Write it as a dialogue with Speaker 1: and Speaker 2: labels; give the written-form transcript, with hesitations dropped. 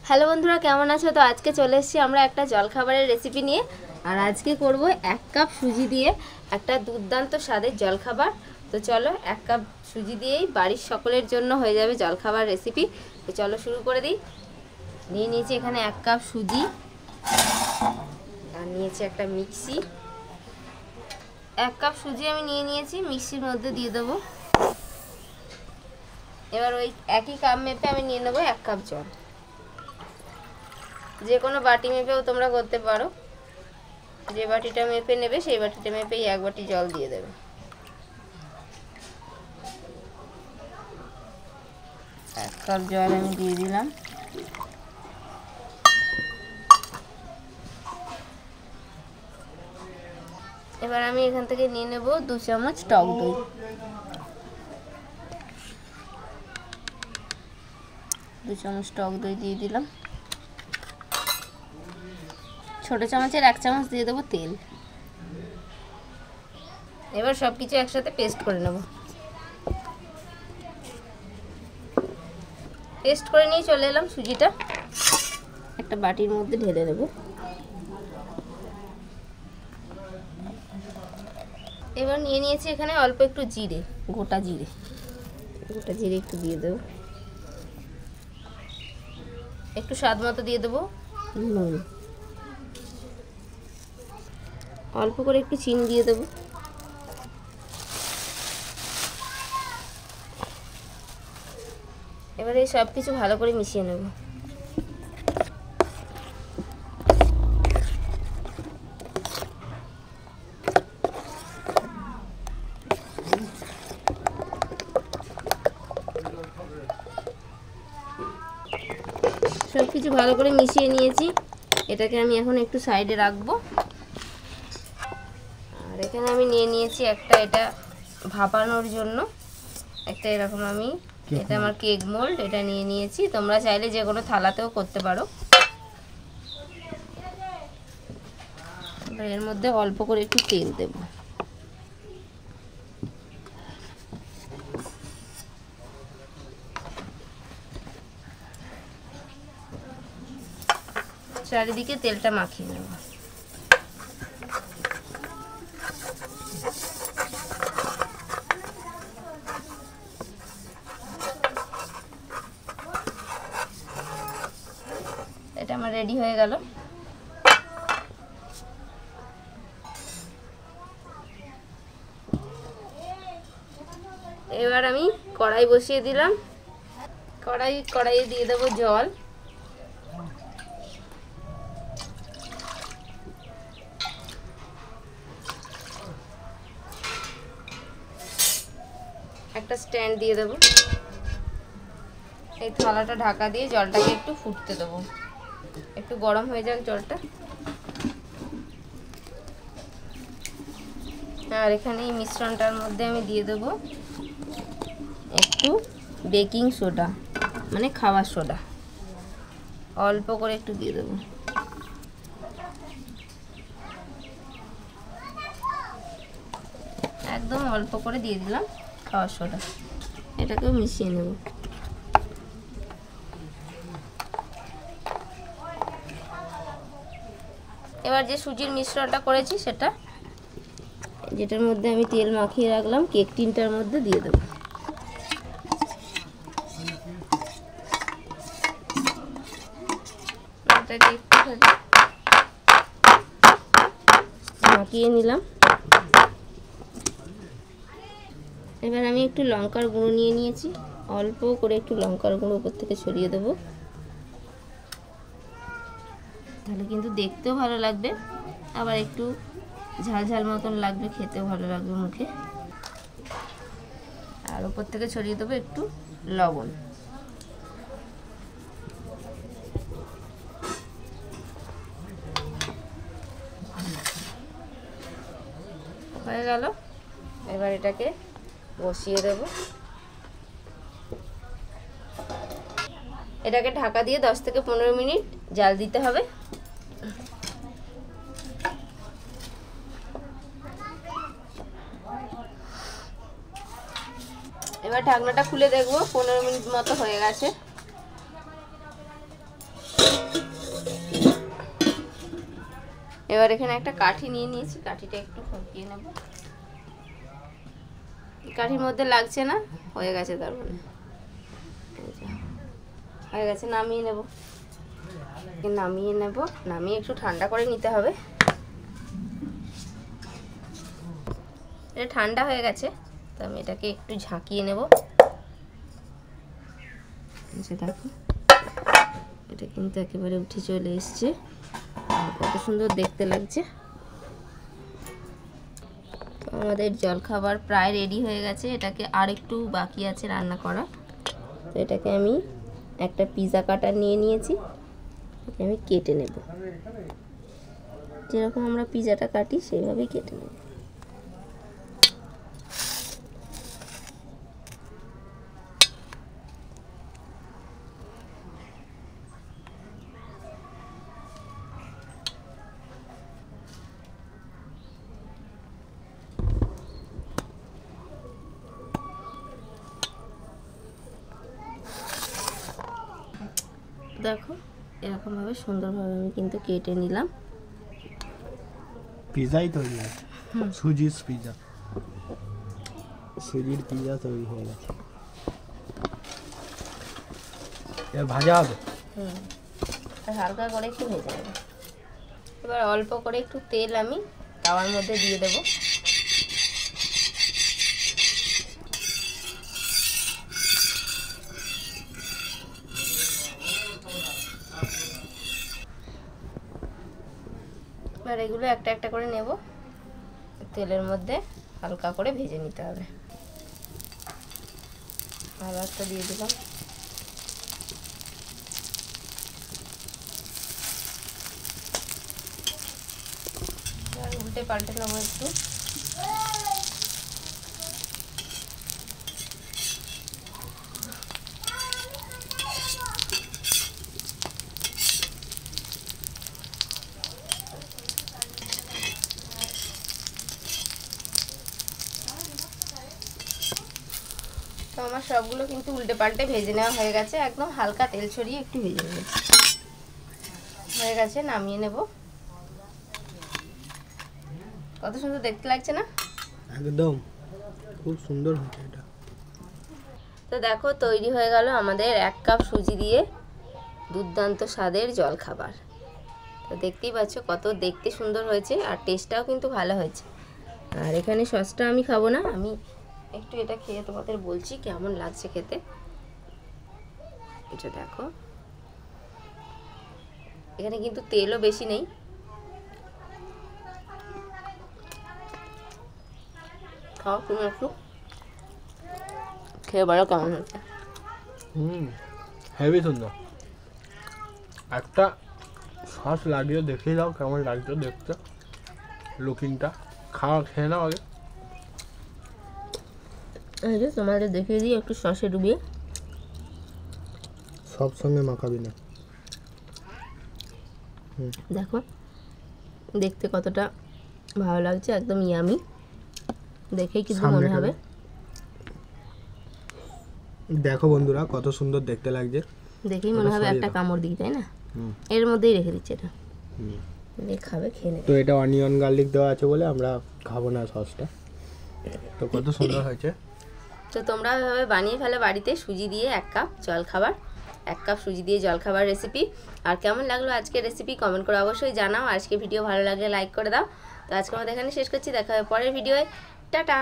Speaker 1: Hello বন্ধুরা, কেমন আছো? তো আজকে চলে এসেছি আমরা একটা জলখাবারের রেসিপি নিয়ে। আর আজকে করব 1 কাপ সুজি দিয়ে একটা দুর্দান্ত স্বাদের জলখাবার। তো চলো 1 কাপ সুজি দিয়েই বাড়ির সকলের জন্য হয়ে যাবে জলখাবার রেসিপি। তো চলো শুরু করে দিই। নিয়ে নিয়েছি এখানে 1 কাপ সুজি, আর নিয়েছি একটা মিক্সি। 1 কাপ সুজি আমি নিয়ে নিয়েছি, মিক্সির মধ্যে দিয়ে দেবো। এবার ওই একই কাপ মেপে আমি নিয়ে নেবো 1 কাপ জল। যে কোনো বাটি মেপেও তোমরা করতে পারো, যে বাটিটা মেপে নেবে সেই বাটিটা মেপেই 1 বাটি জল দিয়ে দেবে। এক কাপ জল আমি দিয়ে দিলাম। এবার আমি এখান থেকে নিয়ে নেব 2 চামচ টক দই। দু চামচ টক দই দিয়ে দিলাম। ছোট চামচের 1 চামচ দিয়ে দেবো তেল। এবার সব কিছু একসাথে পেস্ট করে নেব। পেস্ট করে নিয়ে চলে এলাম। সুজিটা একটা বাটির মধ্যে ঢেলে নেব। এবার নিয়ে নিয়েছি এখানে অল্প একটু জিরে, গোটা জিরে একটু দিয়ে দেবো। একটু স্বাদ মতো দিয়ে দেবো নুন, অল্প করে একটু চিনি দিয়ে দেবো। এবারে এই সব কিছু ভালো করে মিশিয়ে নেব। সব কিছু ভালো করে মিশিয়ে নিয়েছি। এটাকে আমি এখন একটু সাইডে রাখবো। আর এখানে আমি নিয়ে নিয়েছি একটা, এটা ভাপানোর জন্য একটা এরকম, এটা আমার কেক মোল্ড, এটা নিয়ে নিয়েছি। তোমরা চাইলে যে কোনো থালাতেও করতে পারো। এর মধ্যে অল্প করে একটু তেল দেব। চারিদিকে তেলটা মাখিয়ে নেব। এটা আমার রেডি হয়ে গেল। এবার আমি কড়াই বসিয়ে দিলাম। কড়াইয়ে দিয়ে দেবো জল। একটা স্ট্যান্ড দিয়ে দেবো। এই থালাটা ঢাকা দিয়ে জলটাকে একটু ফুটতে দেবো, একটু গরম হয়ে যাক জলটা। আর এখানে এই মিশ্রণটার মধ্যে আমি দিয়ে দেবো একটু বেকিং সোডা, মানে খাবার সোডা, অল্প করে একটু দিয়ে দেবো। একদম অল্প করে দিয়ে দিলাম খাবার সোডা। এটাকেও মিশিয়ে নেব। এবার যে সুজির মিশ্রণটা করেছি সেটা, যেটার মধ্যে আমি তেল মাখিয়ে রাখলাম, কেক টিনটার মধ্যে দিয়ে দেবো। এটাকে একটু মাখিয়ে নিলাম। এবার আমি একটু লঙ্কার গুঁড়ো নিয়ে নিয়েছি, অল্প করে একটু লঙ্কার গুঁড়ো উপর থেকে ছড়িয়ে দেবো। তাহলে কিন্তু দেখতেও ভালো লাগবে, আবার একটু ঝাল ঝাল মতন লাগবে, খেতেও ভালো লাগবে মুখে। আর উপর থেকে ছড়িয়ে দেবো একটু লবণ। হয়ে গেল। এবার এটাকে বসিয়ে দেব। এটাকে ঢাকা দিয়ে 10 থেকে 15 মিনিট জাল দিতে হবে। এবার ঢাকনাটা খুলে দেখবো, 15 মিনিট মতো হয়ে গেছে। এবার এখানে একটা কাঠি নিয়ে নিয়েছি, কাঠিটা একটু ফুঁকিয়ে নেব। কাঠির মধ্যে লাগছে না, হয়ে গেছে, তার মানে হয়ে গেছে। নামিয়ে নেব, নামিয়ে একটু ঠান্ডা করে নিতে হবে। এটা ঠান্ডা হয়ে গেছে, তো আমি এটাকে একটু ঝাঁকিয়ে নেব। দেখো এটা কিন্তু একেবারে উঠে চলে এসছে, কত সুন্দর দেখতে লাগছে। তো আমাদের জলখাবার প্রায় রেডি হয়ে গেছে, এটাকে আর একটু বাকি আছে রান্না করা। তো এটাকে আমি একটা পিৎজা কাটার নিয়ে নিয়েছি, আমি কেটে নেব। যেরকম আমরা পিৎজাটা কাটি সেইভাবেই কেটে নেব। দেখো এরকমভাবে সুন্দরভাবে আমি কিন্তু কেটে নিলাম।
Speaker 2: পিৎজাই তৈরি হয়েছে, সুজির পিৎজা, সুজির পিৎজা তৈরি হয়ে গেছে। এবার ভাজা হবে,
Speaker 1: হালকা করে একটু ভেজে নেব। এবার অল্প করে একটু তেল আমি তাওয়ার মধ্যে দিয়ে দেবো। এবার এগুলো একটা একটা করে নেব, তেলের মধ্যে হালকা করে ভেজে নিতে হবে। আর একটা দিয়ে দিলাম। উল্টে পাল্টে নেবো একটু। তো আমার সবগুলো কিন্তু উল্টে পাল্টে ভেজে নেওয়া হয়ে গেছে, একদম হালকা তেল ছড়িয়ে একটু ভেজে নিয়েছি। হয়ে গেছে, নামিয়ে নেব। কত সুন্দর দেখতে লাগছে না?
Speaker 2: একদম খুব সুন্দর হয়েছে এটা।
Speaker 1: তো দেখো তৈরি হয়ে গেল আমাদের 1 কাপ সুজি দিয়ে দুর্দান্ত স্বাদের জলখাবার। তো দেখতেই পাচ্ছ কত দেখতে সুন্দর হয়েছে, আর টেস্টটাও কিন্তু ভালো হয়েছে। আর এখানে সসটা আমি খাবো না, আমি একটু এটা খেয়ে তোমাদের বলছি কেমন লাগছে খেতে। এটা দেখো, এখানে কিন্তু তেলও বেশি নেই। খাও তুমি একটু, খেয়ে বলো কেমন হচ্ছে।
Speaker 2: হেভি সুন্দর। একটা সস লাগিয়ে দেখিয়ে দাও কেমন লাগছে দেখতে, লুকিংটা। খেয়ে নাও আগে।
Speaker 1: এই যে তোমাদের দেখিয়ে দিই একটু সসে ডুবিয়ে।
Speaker 2: সব সঙ্গে মাখাবি না।
Speaker 1: দেখো দেখতে কতটা ভালো লাগছে, একদম ইয়ামি, দেখেই কিন্তু মনে হবে।
Speaker 2: দেখো বন্ধুরা কত সুন্দর দেখতে লাগছে,
Speaker 1: দেখেই মনে হবে একটা কামড় দিই, তাই না? এর মধ্যেই রেখে দিচ্ছে এটা, খাবে, খেয়ে নেবে।
Speaker 2: তো এটা অনিয়ন গার্লিক দেওয়া আছে বলে আমরা খাবো না সসটা। তো কত সুন্দর হয়েছে।
Speaker 1: তো তোমরা এভাবে বানিয়ে ফেলো বাড়িতে, সুজি দিয়ে 1 কাপ জলখাবার, 1 কাপ সুজি দিয়ে জলখাবার রেসিপি। আর কেমন লাগলো আজকের রেসিপি কমেন্ট করে অবশ্যই জানাও। আজকে ভিডিও ভালো লাগলে লাইক করে দাও। তো আজকে আমাদের এখানে শেষ করছি, দেখা হবে পরের ভিডিওয়ে। টাটা।